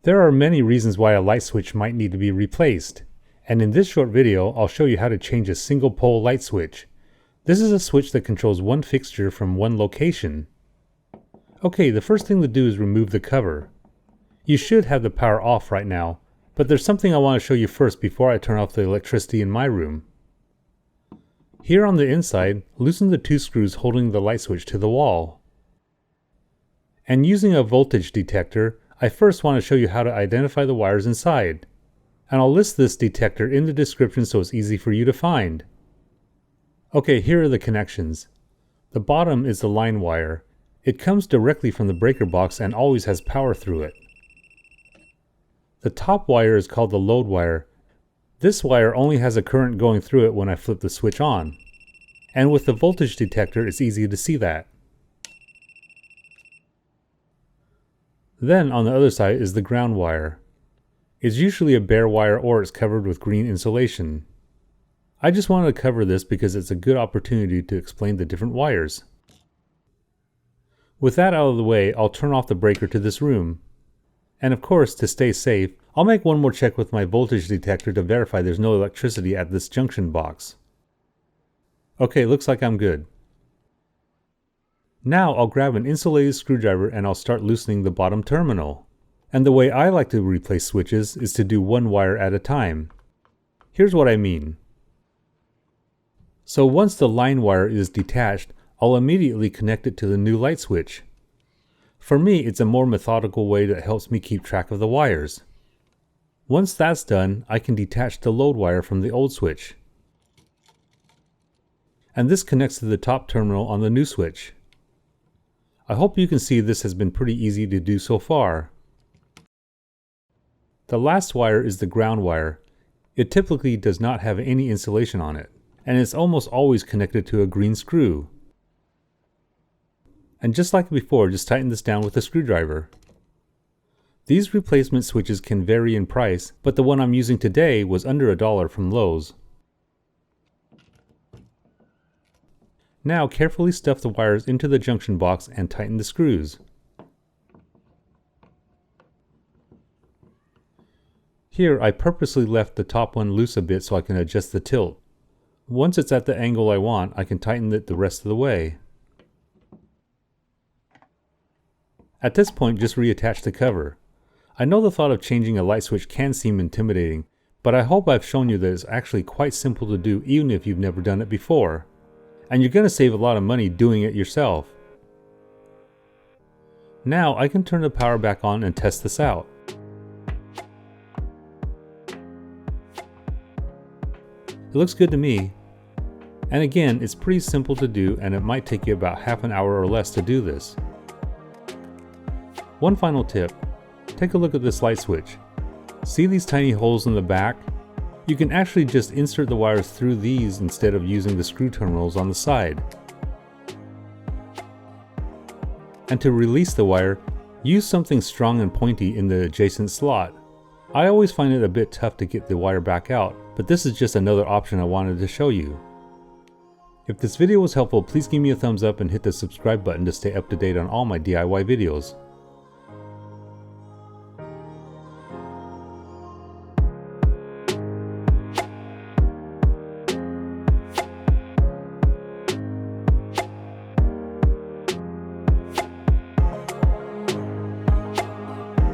There are many reasons why a light switch might need to be replaced, and in this short video I'll show you how to change a single pole light switch. This is a switch that controls one fixture from one location. Okay, the first thing to do is remove the cover. You should have the power off right now, but there's something I want to show you first before I turn off the electricity in my room. Here on the inside, loosen the two screws holding the light switch to the wall. And using a voltage detector, I first want to show you how to identify the wires inside. And I'll list this detector in the description so it's easy for you to find. Okay, here are the connections. The bottom is the line wire. It comes directly from the breaker box and always has power through it. The top wire is called the load wire. This wire only has a current going through it when I flip the switch on. And with the voltage detector, it's easy to see that. Then on the other side is the ground wire. It's usually a bare wire or it's covered with green insulation. I just wanted to cover this because it's a good opportunity to explain the different wires. With that out of the way, I'll turn off the breaker to this room. And of course, to stay safe, I'll make one more check with my voltage detector to verify there's no electricity at this junction box. Okay, looks like I'm good. Now I'll grab an insulated screwdriver and I'll start loosening the bottom terminal. And the way I like to replace switches is to do one wire at a time. Here's what I mean. So once the line wire is detached, I'll immediately connect it to the new light switch. For me, it's a more methodical way that helps me keep track of the wires. Once that's done, I can detach the load wire from the old switch. And this connects to the top terminal on the new switch. I hope you can see this has been pretty easy to do so far. The last wire is the ground wire. It typically does not have any insulation on it, and it's almost always connected to a green screw. And just like before, just tighten this down with a screwdriver. These replacement switches can vary in price, but the one I'm using today was under $1 from Lowe's. Now carefully stuff the wires into the junction box and tighten the screws. Here I purposely left the top one loose a bit so I can adjust the tilt. Once it's at the angle I want, I can tighten it the rest of the way. At this point, just reattach the cover. I know the thought of changing a light switch can seem intimidating, but I hope I've shown you that it's actually quite simple to do even if you've never done it before. And you're going to save a lot of money doing it yourself. Now I can turn the power back on and test this out. It looks good to me. And again, it's pretty simple to do and it might take you about half an hour or less to do this. One final tip, take a look at this light switch. See these tiny holes in the back? You can actually just insert the wires through these instead of using the screw terminals on the side. And to release the wire, use something strong and pointy in the adjacent slot. I always find it a bit tough to get the wire back out, but this is just another option I wanted to show you. If this video was helpful, please give me a thumbs up and hit the subscribe button to stay up to date on all my DIY videos.